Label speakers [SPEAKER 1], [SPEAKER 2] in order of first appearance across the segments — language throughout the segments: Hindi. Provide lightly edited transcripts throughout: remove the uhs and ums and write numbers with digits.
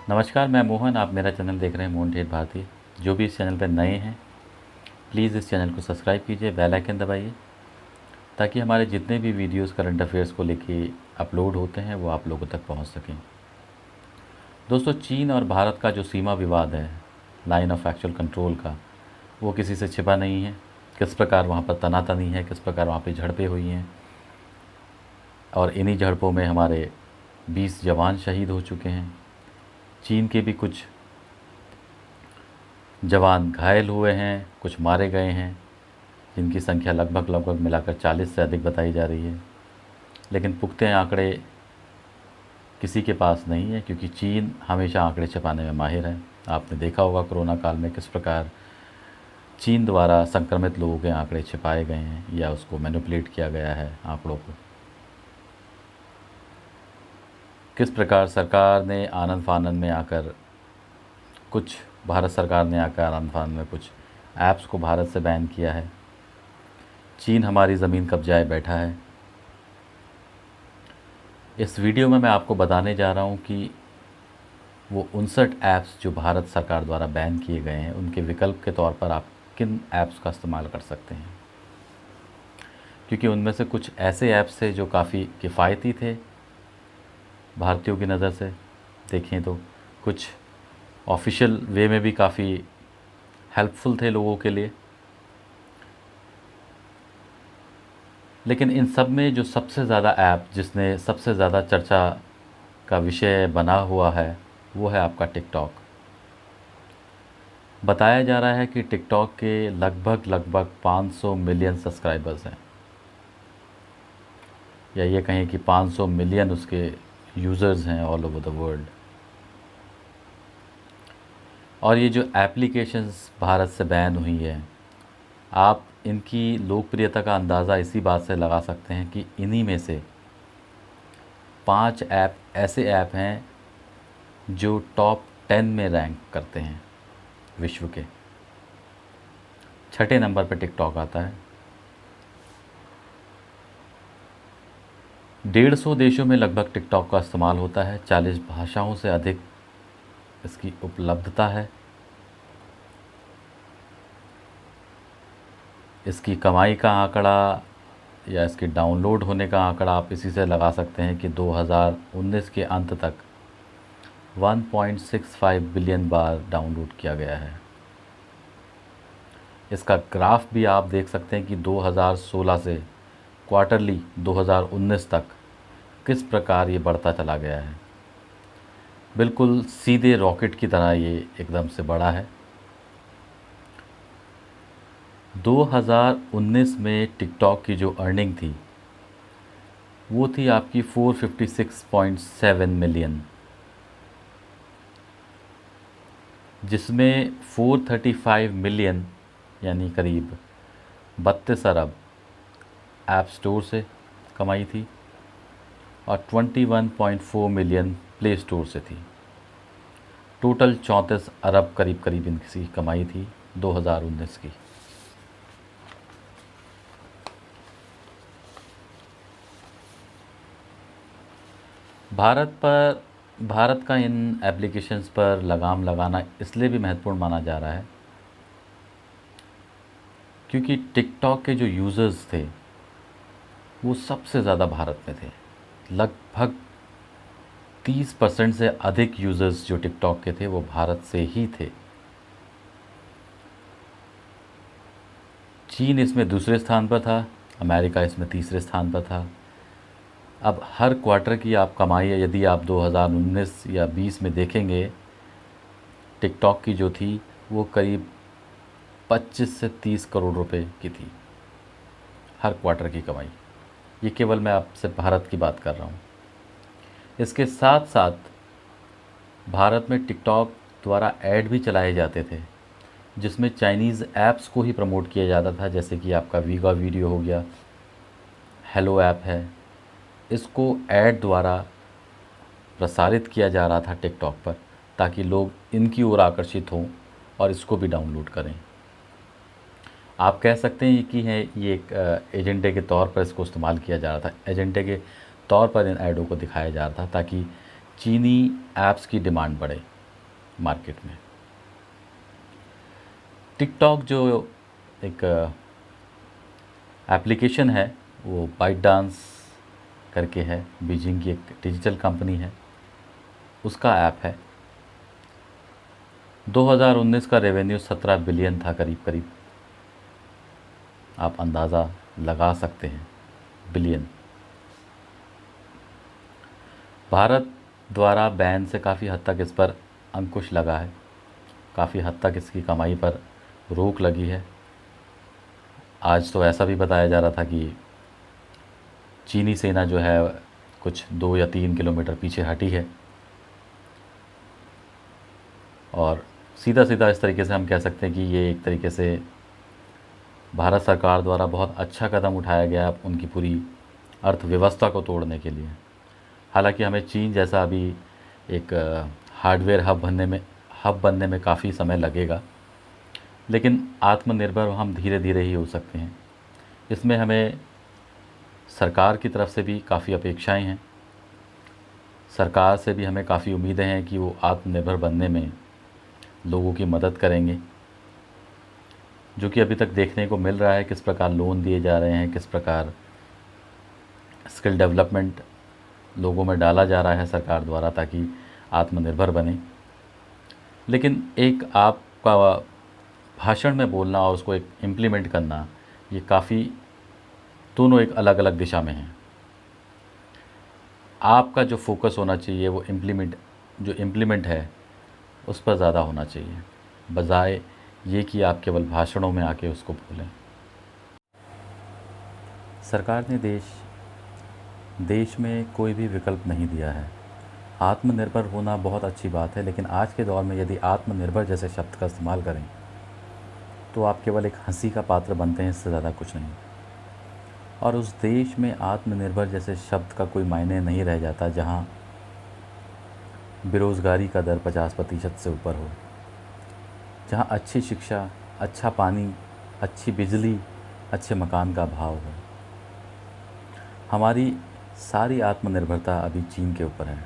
[SPEAKER 1] नमस्कार, मैं मोहन। आप मेरा चैनल देख रहे हैं मोहन ढेर भारती। जो भी इस चैनल पर नए हैं, प्लीज़ इस चैनल को सब्सक्राइब कीजिए, बेल आइकन दबाइए, ताकि हमारे जितने भी वीडियोस करंट अफेयर्स को लेके अपलोड होते हैं वो आप लोगों तक पहुंच सकें। दोस्तों, चीन और भारत का जो सीमा विवाद है, लाइन ऑफ एक्चुअल कंट्रोल का, वो किसी से छिपा नहीं है। किस प्रकार वहाँ पर तनातनी है, किस प्रकार वहाँ पर झड़पें हुई हैं, और इन्हीं झड़पों में हमारे 20 जवान शहीद हो चुके हैं। चीन के भी कुछ जवान घायल हुए हैं, कुछ मारे गए हैं, जिनकी संख्या लगभग मिलाकर 40 से अधिक बताई जा रही है। लेकिन पुख्ते आंकड़े किसी के पास नहीं है, क्योंकि चीन हमेशा आंकड़े छुपाने में माहिर है। आपने देखा होगा कोरोना काल में किस प्रकार चीन द्वारा संक्रमित लोगों के आंकड़े छिपाए गए हैं या उसको मैनिपुलेट किया गया है आंकड़ों को। किस प्रकार सरकार ने आनंद फानंद में आकर भारत सरकार ने आकर आनंद फानंद में कुछ ऐप्स को भारत से बैन किया है। चीन हमारी ज़मीन कब्जाए बैठा है। इस वीडियो में मैं आपको बताने जा रहा हूँ कि वो 59 ऐप्स जो भारत सरकार द्वारा बैन किए गए हैं, उनके विकल्प के तौर पर आप किन ऐप्स का इस्तेमाल कर सकते हैं। क्योंकि उनमें से कुछ ऐसे ऐप्स थे जो काफ़ी किफ़ायती थे भारतीयों की नज़र से देखें तो, कुछ ऑफिशियल वे में भी काफ़ी हेल्पफुल थे लोगों के लिए। लेकिन इन सब में जो सबसे ज़्यादा ऐप जिसने सबसे ज़्यादा चर्चा का विषय बना हुआ है, वो है आपका टिकटॉक। बताया जा रहा है कि टिकटॉक के लगभग 500 मिलियन सब्सक्राइबर्स हैं, या ये कहें कि 500 मिलियन उसके यूज़र्स हैं ऑल ओवर द वर्ल्ड। और ये जो एप्लीकेशंस भारत से बैन हुई है, आप इनकी लोकप्रियता का अंदाज़ा इसी बात से लगा सकते हैं कि इन्हीं में से 5 ऐप ऐसे ऐप हैं जो टॉप 10 में रैंक करते हैं विश्व के। 6ठे नंबर पर टिकटॉक आता है। 150 देशों में लगभग टिकटॉक का इस्तेमाल होता है। 40 भाषाओं से अधिक इसकी उपलब्धता है। इसकी कमाई का आंकड़ा या इसके डाउनलोड होने का आंकड़ा आप इसी से लगा सकते हैं कि 2019 के अंत तक 1.65 बिलियन बार डाउनलोड किया गया है। इसका ग्राफ भी आप देख सकते हैं कि 2016 से क्वार्टरली 2019 तक किस प्रकार ये बढ़ता चला गया है। बिल्कुल सीधे रॉकेट की तरह ये एकदम से बढ़ा है। 2019 में टिकटॉक की जो अर्निंग थी वो थी आपकी 456.7 मिलियन, जिसमें 435 मिलियन यानी करीब 32 अरब ऐप स्टोर से कमाई थी और 21.4 मिलियन प्ले स्टोर से थी। टोटल 34 अरब करीब इनकी कमाई थी 2019 की। भारत का इन एप्लीकेशंस पर लगाम लगाना इसलिए भी महत्वपूर्ण माना जा रहा है क्योंकि टिकटॉक के जो यूज़र्स थे वो सबसे ज़्यादा भारत में थे। लगभग 30% से अधिक यूज़र्स जो टिकटॉक के थे वो भारत से ही थे। चीन इसमें दूसरे स्थान पर था, अमेरिका इसमें तीसरे स्थान पर था। अब हर क्वार्टर की आप कमाई यदि आप 2019 या 20 में देखेंगे, टिकटॉक की जो थी वो करीब 25 से 30 करोड़ रुपए की थी हर क्वार्टर की कमाई। ये केवल मैं आपसे भारत की बात कर रहा हूँ। इसके साथ साथ भारत में टिकटॉक द्वारा ऐड भी चलाए जाते थे, जिसमें चाइनीज़ ऐप्स को ही प्रमोट किया जाता था, जैसे कि आपका वीगा वीडियो हो गया, हेलो ऐप है। इसको ऐड द्वारा प्रसारित किया जा रहा था टिकटॉक पर, ताकि लोग इनकी ओर आकर्षित हों और इसको भी डाउनलोड करें। आप कह सकते हैं कि है ये एक एजेंडे के तौर पर इसको इस्तेमाल किया जा रहा था, एजेंडे के तौर पर इन ऐडों को दिखाया जा रहा था ताकि चीनी ऐप्स की डिमांड बढ़े मार्केट में। टिकटॉक जो एक एप्लीकेशन है वो बाइट डांस करके है, बीजिंग की एक डिजिटल कंपनी है, उसका ऐप है। 2019 का रेवेन्यू 17 बिलियन था करीब करीब, आप अंदाज़ा लगा सकते हैं, बिलियन। भारत द्वारा बैन से काफ़ी हद तक इस पर अंकुश लगा है, काफ़ी हद तक इसकी कमाई पर रोक लगी है। आज तो ऐसा भी बताया जा रहा था कि चीनी सेना जो है कुछ 2 या 3 किलोमीटर पीछे हटी है, और सीधा सीधा इस तरीके से हम कह सकते हैं कि ये एक तरीके से भारत सरकार द्वारा बहुत अच्छा कदम उठाया गया उनकी पूरी अर्थव्यवस्था को तोड़ने के लिए। हालांकि हमें चीन जैसा अभी एक हार्डवेयर हब बनने में काफ़ी समय लगेगा, लेकिन आत्मनिर्भर हम धीरे धीरे ही हो सकते हैं। इसमें हमें सरकार की तरफ से भी काफ़ी अपेक्षाएं हैं, सरकार से भी हमें काफ़ी उम्मीदें हैं कि वो आत्मनिर्भर बनने में लोगों की मदद करेंगे, जो कि अभी तक देखने को मिल रहा है। किस प्रकार लोन दिए जा रहे हैं, किस प्रकार स्किल डेवलपमेंट लोगों में डाला जा रहा है सरकार द्वारा ताकि आत्मनिर्भर बने। लेकिन एक आपका भाषण में बोलना और उसको एक इम्प्लीमेंट करना, ये काफ़ी दोनों एक अलग अलग दिशा में हैं। आपका जो फोकस होना चाहिए वो इम्प्लीमेंट है उस पर ज़्यादा होना चाहिए, बजाय ये कि आप केवल भाषणों में आके उसको बोलें। सरकार ने देश में कोई भी विकल्प नहीं दिया है। आत्मनिर्भर होना बहुत अच्छी बात है, लेकिन आज के दौर में यदि आत्मनिर्भर जैसे शब्द का इस्तेमाल करें तो आप केवल एक हंसी का पात्र बनते हैं, इससे ज़्यादा कुछ नहीं। और उस देश में आत्मनिर्भर जैसे शब्द का कोई मायने नहीं रह जाता जहां बेरोज़गारी का दर 50% से ऊपर हो, जहां अच्छी शिक्षा, अच्छा पानी, अच्छी बिजली, अच्छे मकान का अभाव हो। हमारी सारी आत्मनिर्भरता अभी चीन के ऊपर है।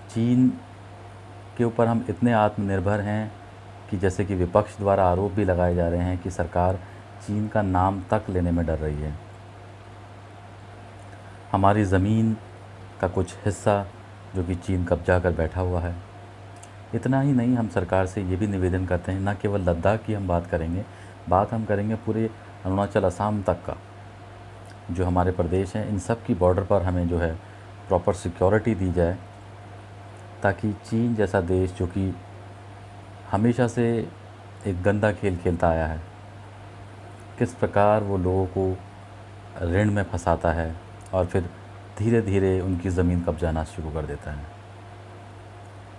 [SPEAKER 1] चीन के ऊपर हम इतने आत्मनिर्भर हैं कि जैसे कि विपक्ष द्वारा आरोप भी लगाए जा रहे हैं कि सरकार चीन का नाम तक लेने में डर रही है। हमारी ज़मीन का कुछ हिस्सा जो कि चीन कब्जा कर बैठा हुआ है। इतना ही नहीं, हम सरकार से ये भी निवेदन करते हैं, ना केवल लद्दाख की हम बात करेंगे, बात हम करेंगे पूरे अरुणाचल, असम तक का जो हमारे प्रदेश हैं, इन सब की बॉर्डर पर हमें जो है प्रॉपर सिक्योरिटी दी जाए, ताकि चीन जैसा देश जो कि हमेशा से एक गंदा खेल खेलता आया है, किस प्रकार वो लोगों को ऋण में फंसाता है और फिर धीरे धीरे उनकी ज़मीन कब्जाना शुरू कर देता है।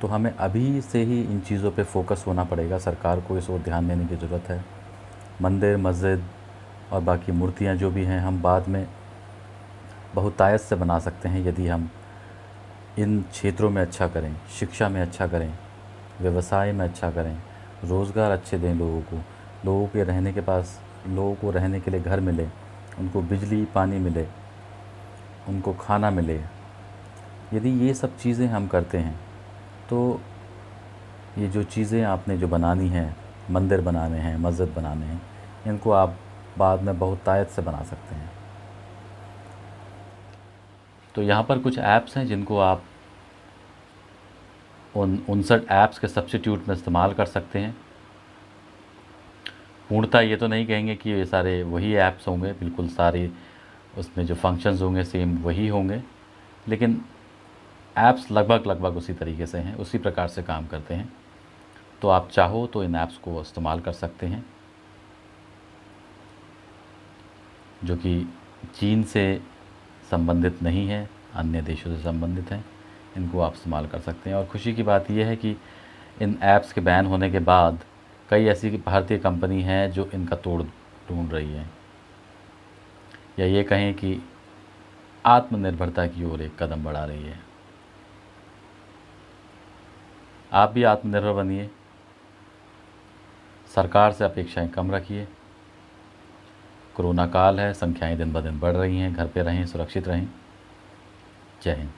[SPEAKER 1] तो हमें अभी से ही इन चीज़ों पे फोकस होना पड़ेगा। सरकार को इस ओर ध्यान देने की ज़रूरत है। मंदिर, मस्जिद और बाकी मूर्तियाँ जो भी हैं, हम बाद में बहुतायत से बना सकते हैं यदि हम इन क्षेत्रों में अच्छा करें, शिक्षा में अच्छा करें, व्यवसाय में अच्छा करें, रोज़गार अच्छे दें लोगों को, लोगों को रहने के लिए घर मिले, उनको बिजली पानी मिले, उनको खाना मिले। यदि ये सब चीज़ें हम करते हैं तो ये जो चीज़ें आपने जो बनानी हैं, मंदिर बनाने हैं, मस्जिद बनाने हैं, इनको आप बाद में बहुतायत से बना सकते हैं। तो यहाँ पर कुछ ऐप्स हैं जिनको आप उन 59 ऐप्स के सब्स्टिट्यूट में इस्तेमाल कर सकते हैं। पूर्णतः ये तो नहीं कहेंगे कि ये सारे वही ऐप्स होंगे, बिल्कुल सारे उसमें जो फंक्शंस होंगे सेम वही होंगे, लेकिन ऐप्स लगभग उसी तरीके से हैं, उसी प्रकार से काम करते हैं। तो आप चाहो तो इन ऐप्स को इस्तेमाल कर सकते हैं, जो कि चीन से संबंधित नहीं है, अन्य देशों से संबंधित हैं। इनको आप इस्तेमाल कर सकते हैं। और खुशी की बात यह है कि इन ऐप्स के बैन होने के बाद कई ऐसी भारतीय कंपनी हैं जो इनका तोड़ ढूंढ रही है, या ये कहें कि आत्मनिर्भरता की ओर एक कदम बढ़ा रही है। आप भी आत्मनिर्भर बनिए, सरकार से अपेक्षाएं कम रखिए। कोरोना काल है, संख्याएं दिन ब दिन बढ़ रही हैं। घर पे रहें, सुरक्षित रहें। जय हिंद।